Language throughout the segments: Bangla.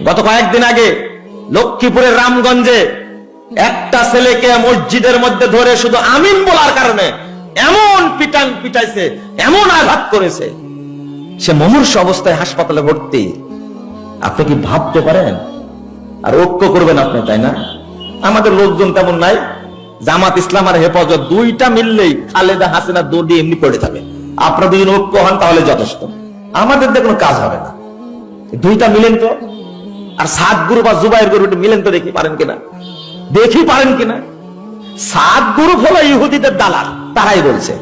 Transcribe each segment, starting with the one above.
গত কয়েকদিন আগে লক্ষ্মীপুরের রামগঞ্জে একটা ছেলেকে মসজিদের মধ্যে ধরে শুধু আমিন বলার কারণে এমন পিটাইছে, এমন আঘাত করেছে, সে মুমূর্ষু অবস্থায় হাসপাতালে ভর্তি। আপনি কি ভাবতে পারেন? আর ঐক্য করবেন আপনি, তাই না? আমাদের লোকজন তেমন নাই। জামাত ইসলাম আর হেফাজত দুইটা মিললেই খালেদা হাসিনা দৌড় এমনি পড়ে যাবে। আপনারা দুজন ঐক্য হন তাহলে যথেষ্ট, আমাদের দিয়ে কোনো কাজ হবে না। দুইটা মিলেন তো, আর সাত গ্রুপ আর জুবাইর গ্রুপ মিলেন তো, দেখি পারেন কিনা। সাত গ্রুপ হলো ইহুদিদের দালাল, তারাই বলছে।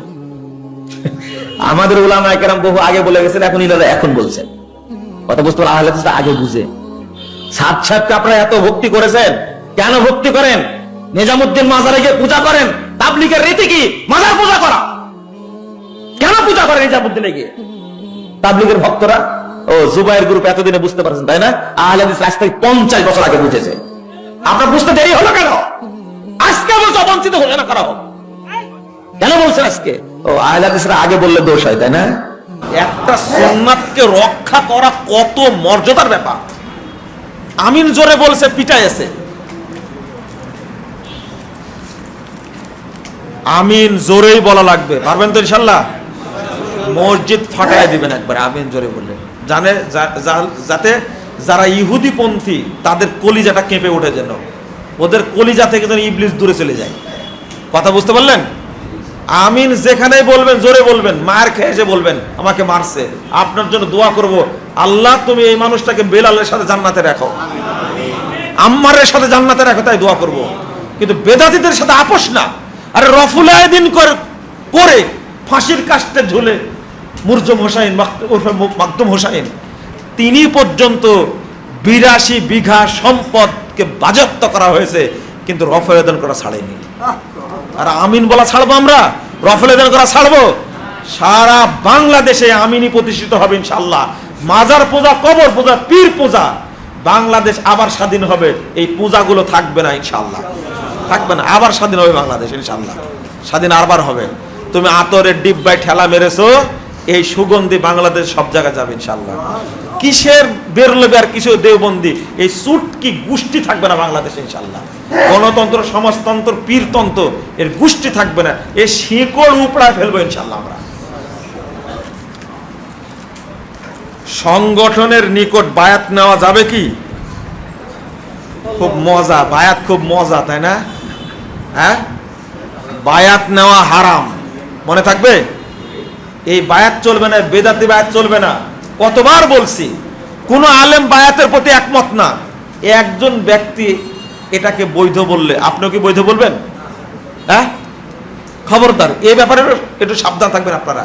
আমাদের উলামায়ে কেরাম বহু আগে বলে গেছেন, এখন ইনারা এখন বলছেন। কথা বুঝতে পারলে আহলে হাদিসরা আগে বুঝে। সাত সাতকে আপনারা এত ভক্তি করেছেন, কেন ভক্তি করেন? নিজামুদ্দিন মাজারে গিয়ে পূজা করেন। তাবলীগের রীতি কি মাজার পূজা করা? কেন পূজা করেন নিজামুদ্দিনে গিয়ে তাবলীগের ভক্তরা? ও জুবাইর গ্রুপ এতদিনে বুঝতে পারছেন, তাই না? আহলে হাদিস আজ থেকে 50 বছর আগে বুঝেছে। আপনার বুঝতে দেরি হলো কেন? আজকে বলছে অবঞ্চিত ঘোষণা করা হোক, কেন বলছেন আজকে? ও আহলে হাদিসরা আগে বললে দোষ হয়, তাই না? একটা সুন্নাতকে রক্ষা করা কত মর্যাদার ব্যাপার। আমিন জোরে বলছে, পিটাইছে। আমিন জোরেই বলা লাগবে, পারবেন তো ইনশাল্লাহ? মসজিদ ফাটায় দিবেন একবার আমিন জোরে বললে, জানে যাতে যারা ইহুদি পন্থী তাদের কলিজাটা কেঁপে ওঠে, যেন ওদের কলিজা থেকে যেন ইবলিস দূরে চলে যায়। কথা বুঝতে পারলেন? আমিন যেখানেই বলবেন জোরে বলবেন, মার খেয়ে এসে বলবেন আমাকে মারছে, আপনার জন্য দোয়া করব, আল্লাহ তুমি এই মানুষটাকে বেলালের সাথে জান্নাতে রাখো, আম্মারের সাথে জান্নাতে রাখো, তাই দোয়া করব। কিন্তু বেদাতীদের সাথে আপোষ না। আরে রফুলায়দিন করে ফাঁসির কাস্টে ঝুলে মুরজম হোসাইন মাকদুম হোসাইন, তিনি পর্যন্ত 82 বিঘা সম্পদকে বাজেয়াপ্ত করা হয়েছে, কিন্তু রফুলায়দিন করা ছাড়েনি। আর আমিন বলা ছাড়বো আমরা? রফুলায়দিন করা ছাড়বো? সারা বাংলাদেশে আমিনই প্রতিষ্ঠিত হবে ইনশাআল্লাহ। মাজার পূজা, কবর পূজা, পীর পূজা, বাংলাদেশ আবার স্বাধীন হবে। এই পূজাগুলো থাকবে না ইনশাআল্লাহ, থাকবে না। আবার স্বাধীন হবে বাংলাদেশ ইনশাআল্লাহ, স্বাধীন আরবার হবে। তুমি আতরের ডিব্বায় ঠেলা মেরেছো, এই সুগন্ধি বাংলাদেশ সব জায়গায় যাবে ইনশাআল্লাহ। কিসের বেরলবে আর কিছু দেওবন্দি, এই সুটকি গোষ্ঠী থাকবে না বাংলাদেশে ইনশাআল্লাহ। গণতন্ত্র, সমাজতন্ত্র, পীরতন্ত্র এর গোষ্ঠী থাকবে না। এই শিকড় উপড়ায় ফেলবো ইনশাআল্লাহ আমরা। সংগঠনের নিকট বায়াত নেওয়া যাবে কি? খুব মজা, বায়াত খুব মজা, তাই না? হ্যাঁ, বায়াত নেওয়া হারাম, মনে থাকবে। এই বায়াত চলবে না, বেদাতি বায়াত চলবে না। কতবার বলছি, কোন আলেম বায়াতের প্রতি একমত না। একজন ব্যক্তি এটাকে বৈধ বললে আপনিও কি বৈধ বলবেন? হ্যাঁ, খবরদার, এই ব্যাপারে একটু সাবধান থাকবেন আপনারা।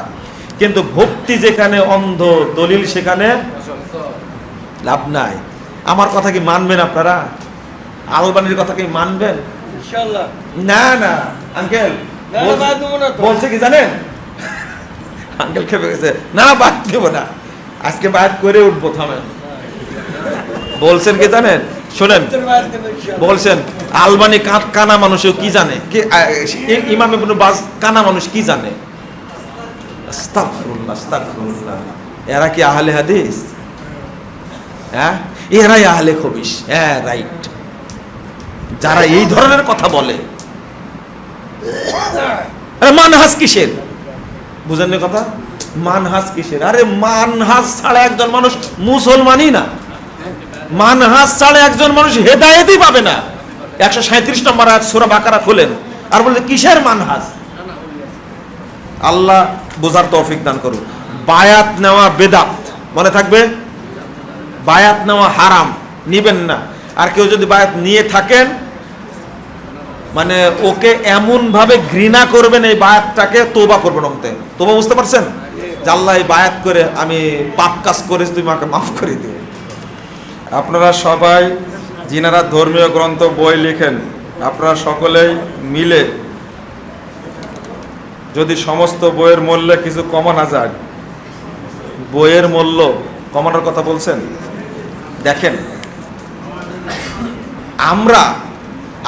কিন্তু ভক্তি যেখানে অন্ধ, দলিল সেখানে লাভ নাই। আমার কথা কি মানবেন আপনারা? আলবানির কথা কি মানবেন? না না আঙ্কেল বলছে কি জানেন, আঙ্কেল খেপে গেছে, না বাদ দেব না, আজকে বাদ করে উঠবো, থামেন। বলছেন কি জানেন, শোনেন, বলছেন আলবানি কানা মানুষ কি জানে, ইমাম ইবনে বাজ কানা মানুষ কি জানে? আস্তাগফিরুল্লাহ, আস্তাগফিরুল্লাহ। এরা কি আহলে হাদিস? হ্যাঁ, এরাই আহলে খবিস। হ্যাঁ, রাইট। যারা এই ধরনের কথা বলে, মানহাজ কিসের? বুঝেননি কথা? মানহাজ কিসের? আরে মানহাজ ছাড়া একজন মানুষ মুসলমানই না। মানহাজ ছাড়া একজন মানুষ হেদায়েতই পাবে না। 137 নম্বর আয়াত সূরা বাকারা খুলেন আর বলে কিসের মানহাজ? আল্লাহ বোঝার তৌফিক দান করুন। বায়াত নেওয়া বেদাত, মনে থাকবে। বায়াত নেওয়া হারাম, নিবেন না। আর কেউ যদি বায়াত নিয়ে থাকেন, মানে ওকে এমন ভাবে ঘৃণা করবেন, এই বায়াতটাকে তওবা করবেন। তওবা বুঝতে পারছেন? যে আল্লাহ এই বায়াত করে আমি পাপ কাজ করেছি, তুমি আমাকে মাফ করে দিও। আপনারা সবাই যিনারা ধর্মীয় গ্রন্থ বই লিখেন, আপনারা সকলেই মিলে যদি সমস্ত বইয়ের মূল্যে কিছু কমানো যায়, বইয়ের মূল্য কমানোর কথা বলছেন। দেখেন,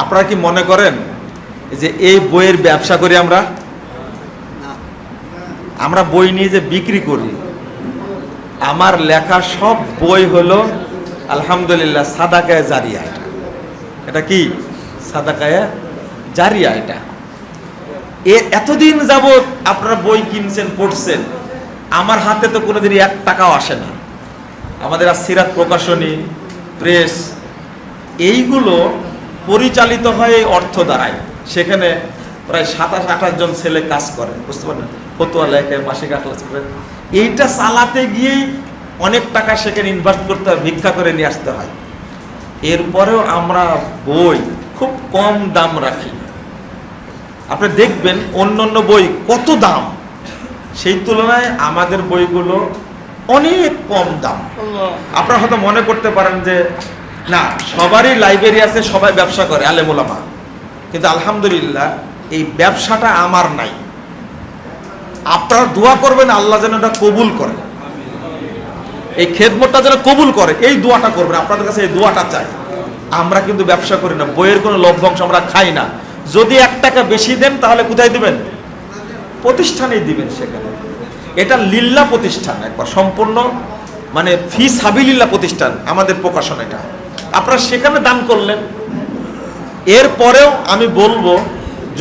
আপনারা কি মনে করেন যে এই বইয়ের ব্যবসা করি আমরা বই নিয়ে যে বিক্রি করি? আমার লেখা সব বই হলো আলহামদুলিল্লাহ সাদাকায়ে জারিয়া। এটা কি সাদাকায়ে জারিয়া। এটা এতদিন যাবত আপনারা বই কিনছেন, পড়ছেন, আমার হাতে তো কোনোদিন 1 টাকাও আসে না। আমাদের সিরাত প্রকাশনী, প্রেস, এইগুলো পরিচালিত হয় এই অর্থ দ্বারাই। সেখানে প্রায় 27-28 জন ছেলে কাজ করে, বুঝতে পারেন, ফতোয়া লেখে, মাসিক আখলাস করে। এইটা চালাতে গিয়েই অনেক টাকা সেখানে ইনভেস্ট করতে হয়, ভিক্ষা করে নিয়ে আসতে হয়। এরপরেও আমরা বই খুব কম দাম রাখি। আপনি দেখবেন অন্য বই কত দাম, সেই তুলনায় আমাদের বইগুলো অনেক কম দাম। আপনারা হয়তো মনে করতে পারেন যে না, সবারই লাইব্রেরি আছে, সবাই ব্যবসা করে, আলেম ওলামা, কিন্তু আলহামদুলিল্লাহ এই ব্যবসাটা আমার নাই। আপনারা দোয়া করবেন আল্লাহ যেন এটা কবুল করে, এই খেদমতটা যেন কবুল করে, এই দোয়াটা করবেন। আপনাদের কাছে এই দোয়াটা চাই। আমরা কিন্তু ব্যবসা করি না, বইয়ের কোনো লভ্যাংশ আমরা খাই না। যদি 1 টাকা বেশি দেন তাহলে কোথায় দিবেন? প্রতিষ্ঠানেই দিবেন। সেখানে এটা লিল্লাহ প্রতিষ্ঠান, একবার সম্পূর্ণ মানে ফি সাবিলিল্লাহ প্রতিষ্ঠান আমাদের প্রকাশন। এটা আপনারা সেখানে দান করলেন। এরপরেও আমি বলবো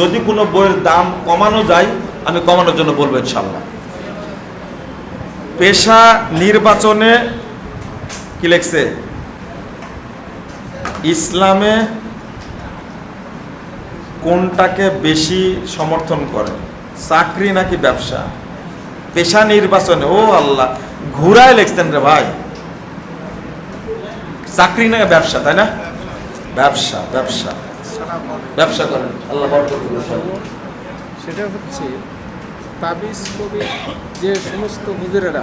যদি কোনো বইয়ের দাম কমানো যায় আমি কমানোর জন্য বলবো ইনশাআল্লাহ। পেশা নির্বাচনে কি লেখছে? ইসলামে কোনটাকে বেশি সমর্থন করে, চাকরি নাকি ব্যবসা? পেশা নির্বাচনে, ও আল্লাহ, ঘুরায় লিখছেন রে ভাই। চাকরি নাকি ব্যবসা, তাই না? ব্যবসা। ব্যবসা ব্যবসা করেন, আল্লাহ বরকত দিন। সেটা হচ্ছে তাবিজ কবি যে সমস্ত হুজুরেরা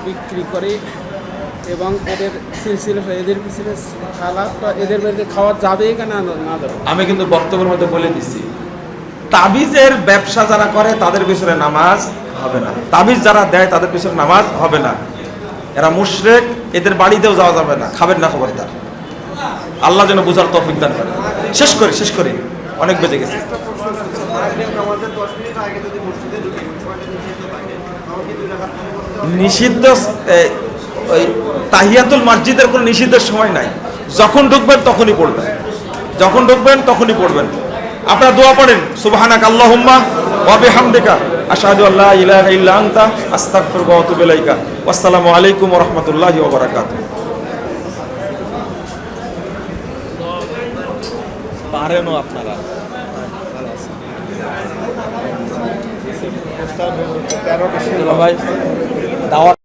বিক্রি করে এবং এদের সিলসিলা, এদের পিছনে খালাটা এদের মধ্যে খাওয়া যাবে না না যাবে? আমি কিন্তু বক্তব্যের মধ্যে বলে দিছি, তাবিজের ব্যবসা যারা করে তাদের পিছনে নামাজ হবে না, তাবিজ যারা দেয় তাদের পিছনে নামাজ হবে না। এরা মুশরিক, এদের বাড়িতেও যাওয়া যাবে না, খাবেন না খবরদার। আল্লাহ যেন বুঝার তৌফিক দান করে। শেষ করি, অনেক বেজে গেছে। নিষিদ্ধ ওই তাহিয়াতুল মসজিদের কোনো নিষিদ্ধের সময় নাই। যখন ঢুকবেন তখনই পড়বেন, যখন ঢুকবেন তখনই পড়বেন। আপনারা দোয়া পড়েন, সুবহানাকা আল্লাহুম্মা ওয়া বিহামদিকা আশহাদু আল্লা ইলাহা ইল্লা আনতা আস্তাগফিরুকা ওয়া আতুবু ইলাইকা। আসসালামু আলাইকুম ওয়া রাহমাতুল্লাহি ওয়া বারাকাতুহু। পারেনও আপনারা ভাই দাওয়াত